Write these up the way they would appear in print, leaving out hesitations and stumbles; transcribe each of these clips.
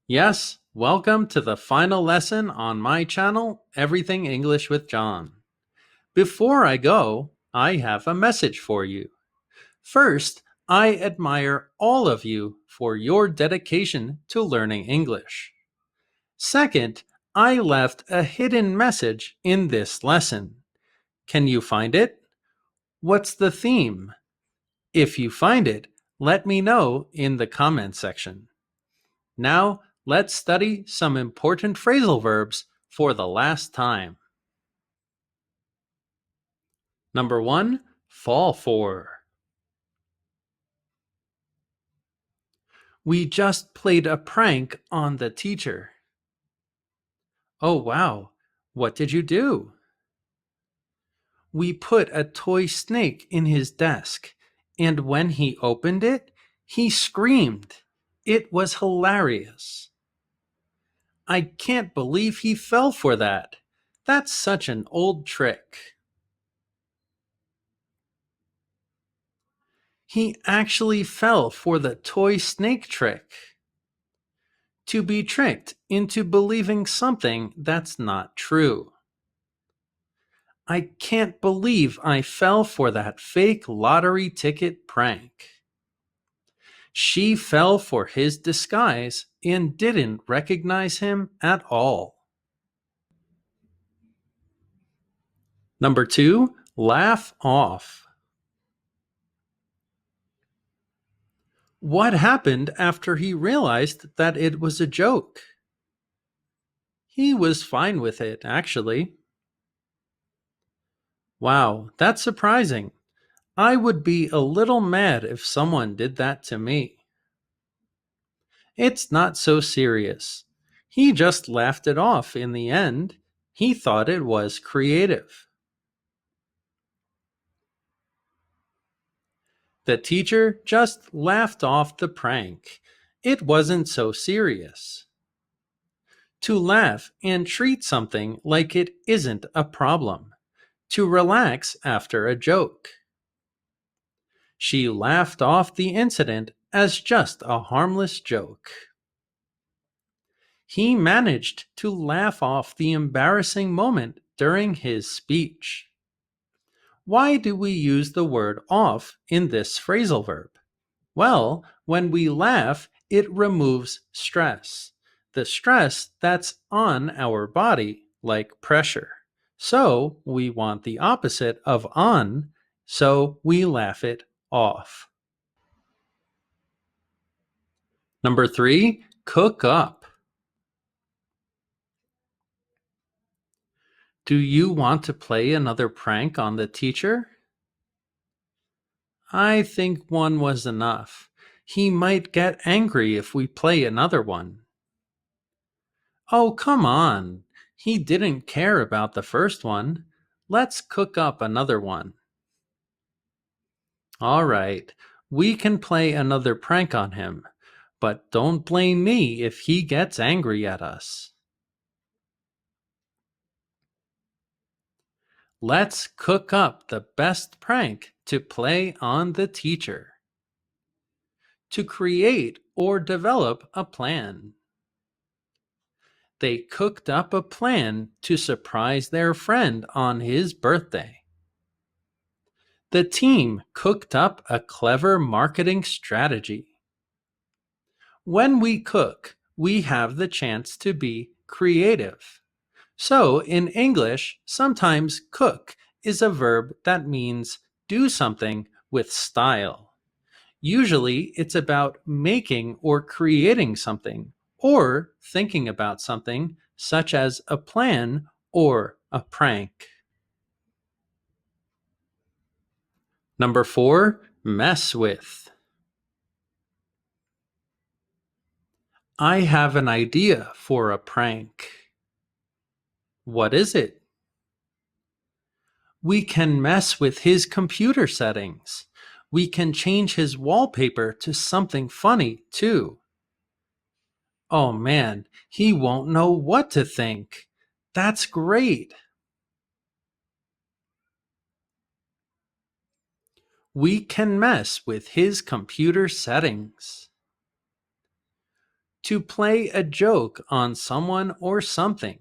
Yes, welcome to the final lesson on my channel, Everything English with John. Before I go, I have a message for you. First, I admire all of you for your dedication to learning English. Second, I left a hidden message in this lesson. Can you find it? What's the theme? If you find it, let me know in the comment section. Now, let's study some important phrasal verbs for the last time. Number 1, fall for. We just played a prank on the teacher. Oh, wow. What did you do? We put a toy snake in his desk, and when he opened it, he screamed. It was hilarious. I can't believe he fell for that. That's such an old trick. He actually fell for the toy snake trick. To be tricked into believing something that's not true. I can't believe I fell for that fake lottery ticket prank. She fell for his disguise and didn't recognize him at all. Number 2, laugh off. What happened after he realized that it was a joke? He was fine with it, actually. Wow, that's surprising. I would be a little mad if someone did that to me. It's not so serious. He just laughed it off in the end. He thought it was creative. The teacher just laughed off the prank. It wasn't so serious. To laugh and treat something like it isn't a problem. To relax after a joke. She laughed off the incident as just a harmless joke. He managed to laugh off the embarrassing moment during his speech. Why do we use the word off in this phrasal verb? Well, when we laugh, it removes stress. The stress that's on our body, like pressure. So we want the opposite of on, so we laugh it off. Number 3, cook up. Do you want to play another prank on the teacher? I think one was enough. He might get angry if we play another one. Oh, come on. He didn't care about the first one. Let's cook up another one. All right, we can play another prank on him, but don't blame me if he gets angry at us. Let's cook up the best prank to play on the teacher. To create or develop a plan. They cooked up a plan to surprise their friend on his birthday. The team cooked up a clever marketing strategy. When we cook, we have the chance to be creative. So in English, sometimes cook is a verb that means do something with style. Usually it's about making or creating something, or thinking about something, such as a plan or a prank. Number 4, mess with. I have an idea for a prank. What is it? We can mess with his computer settings. We can change his wallpaper to something funny, too. Oh man, he won't know what to think. That's great. We can mess with his computer settings. To play a joke on someone or something,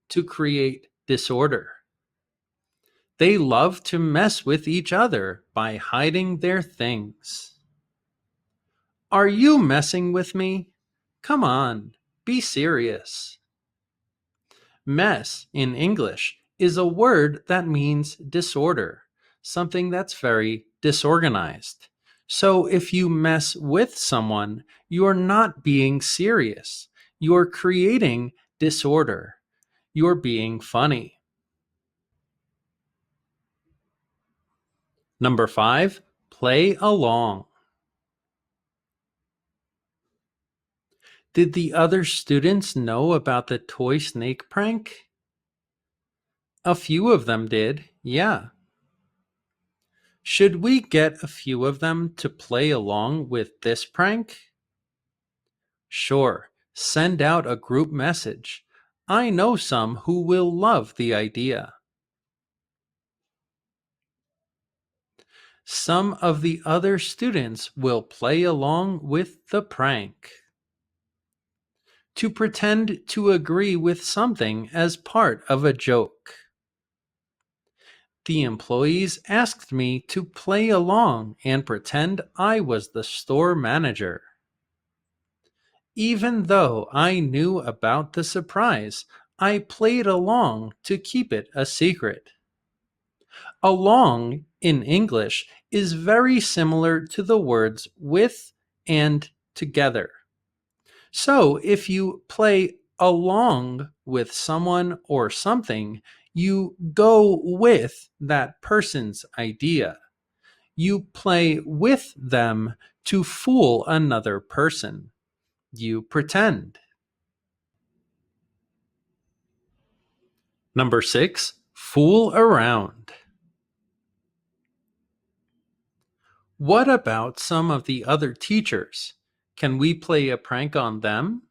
to create disorder. They love to mess with each other by hiding their things. Are you messing with me? Come on, be serious. Mess in English is a word that means disorder, something that's very disorganized. So if you mess with someone, you're not being serious. You're creating disorder. You're being funny. Number 5, play along. Did the other students know about the toy snake prank? A few of them did, yeah. Should we get a few of them to play along with this prank? Sure, send out a group message. I know some who will love the idea. Some of the other students will play along with the prank. To pretend to agree with something as part of a joke. The employees asked me to play along and pretend I was the store manager. Even though I knew about the surprise, I played along to keep it a secret. Along in English is very similar to the words with and together. So if you play along with someone or something, you go with that person's idea. You play with them to fool another person. You pretend. Number 6, fool around. What about some of the other teachers? Can we play a prank on them?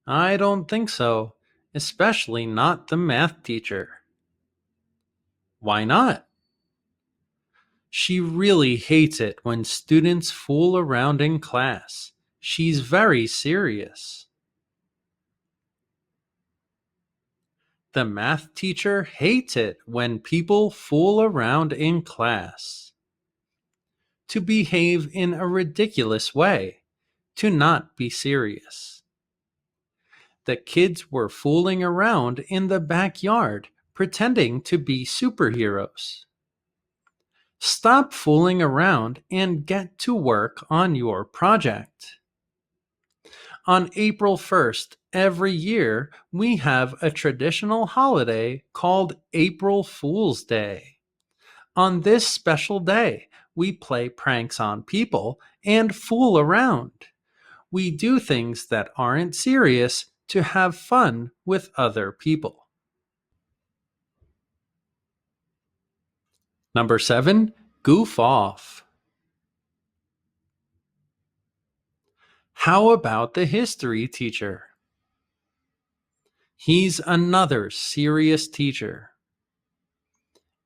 I don't think so, especially not the math teacher. Why not? She really hates it when students fool around in class. She's very serious. The math teacher hates it when people fool around in class. To behave in a ridiculous way, to not be serious. The kids were fooling around in the backyard, pretending to be superheroes. Stop fooling around and get to work on your project. On April 1st, every year, we have a traditional holiday called April Fool's Day. On this special day, we play pranks on people and fool around. We do things that aren't serious to have fun with other people. Number 7, goof off. How about the history teacher? He's another serious teacher.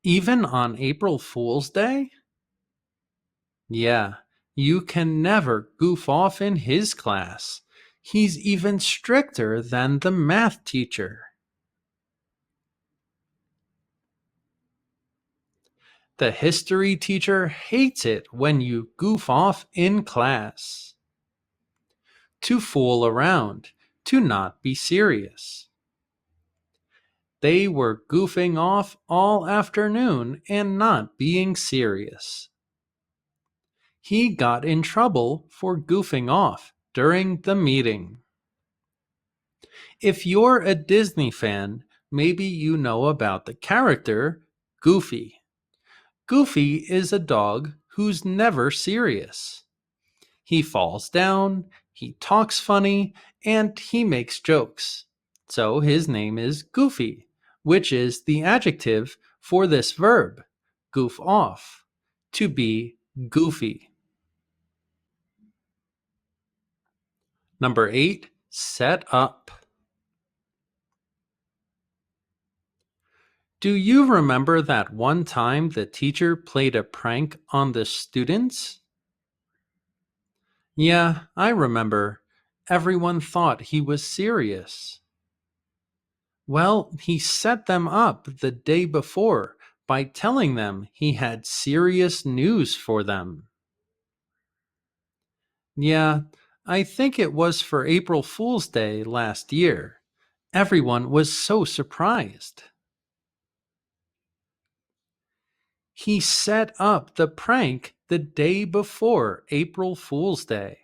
Even on April Fool's Day? Yeah, you can never goof off in his class. He's even stricter than the math teacher. The history teacher hates it when you goof off in class. To fool around, to not be serious. They were goofing off all afternoon and not being serious. He got in trouble for goofing off during the meeting. If you're a Disney fan, maybe you know about the character Goofy. Goofy is a dog who's never serious. He falls down, he talks funny, and he makes jokes. So his name is Goofy, which is the adjective for this verb, goof off, to be goofy. Number 8, set up. Do you remember that one time the teacher played a prank on the students? Yeah, I remember. everyone thought he was serious. Well, he set them up the day before by telling them he had serious news for them. Yeah, I think it was for April Fool's Day last year. Everyone was so surprised. He set up the prank the day before April Fool's Day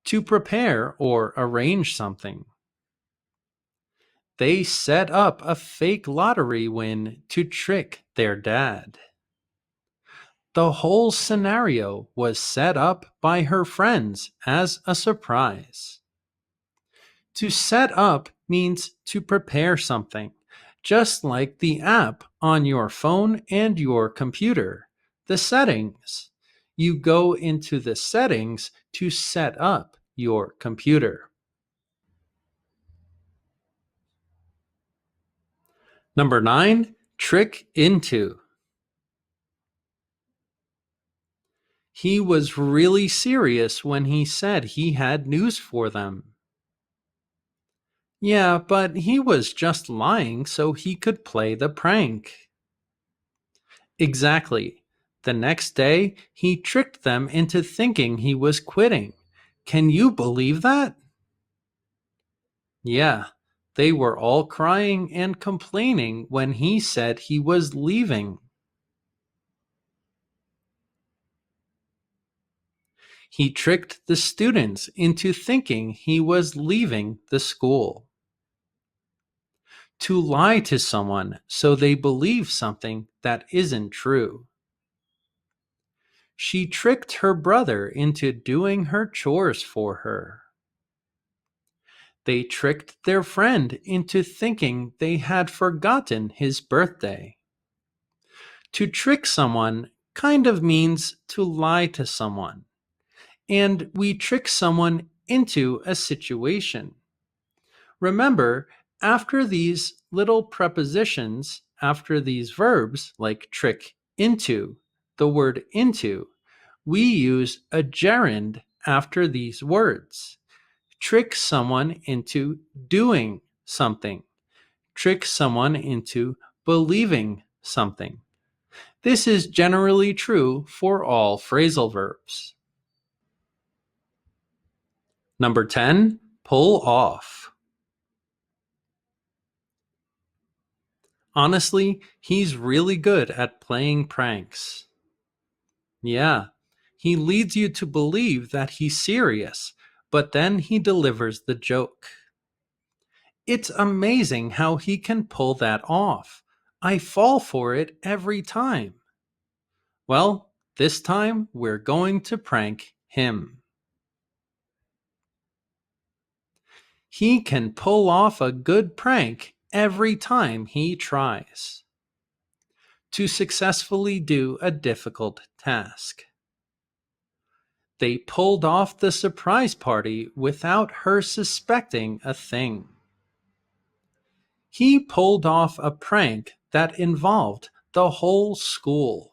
to prepare or arrange something. They set up a fake lottery win to trick their dad. The whole scenario was set up by her friends as a surprise. To set up means to prepare something, just like the app on your phone and your computer, the settings. You go into the settings to set up your computer. Number 9, trick into. He was really serious when he said he had news for them. Yeah, but he was just lying so he could play the prank. Exactly. The next day, he tricked them into thinking he was quitting. Can you believe that? Yeah, they were all crying and complaining when he said he was leaving. He tricked the students into thinking he was leaving the school. To lie to someone so they believe something that isn't true. She tricked her brother into doing her chores for her. They tricked their friend into thinking they had forgotten his birthday. To trick someone kind of means to lie to someone, and we trick someone into a situation. Remember, after these little prepositions, after these verbs like trick into, the word into, we use a gerund after these words. Trick someone into doing something. Trick someone into believing something. This is generally true for all phrasal verbs. Number 10, pull off. Honestly, he's really good at playing pranks. Yeah, he leads you to believe that he's serious, but then he delivers the joke. It's amazing how he can pull that off. I fall for it every time. Well, this time we're going to prank him. He can pull off a good prank every time he tries to successfully do a difficult task. They pulled off the surprise party without her suspecting a thing. He pulled off a prank that involved the whole school.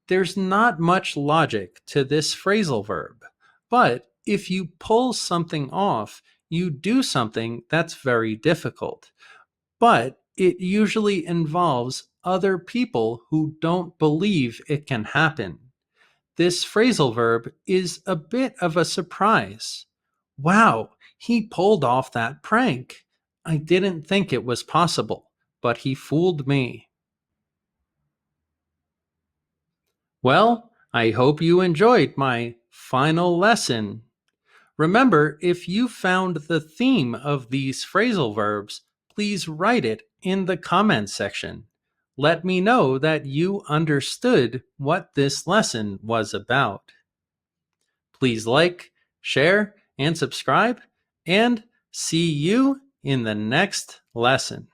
There's not much logic to this phrasal verb, but if you pull something off, you do something that's very difficult. But it usually involves other people who don't believe it can happen. This phrasal verb is a bit of a surprise. Wow, he pulled off that prank. I didn't think it was possible, but he fooled me. Well, I hope you enjoyed my final lesson. Remember, if you found the theme of these phrasal verbs, please write it in the comment section. Let me know that you understood what this lesson was about. Please like, share, and subscribe, and see you in the next lesson.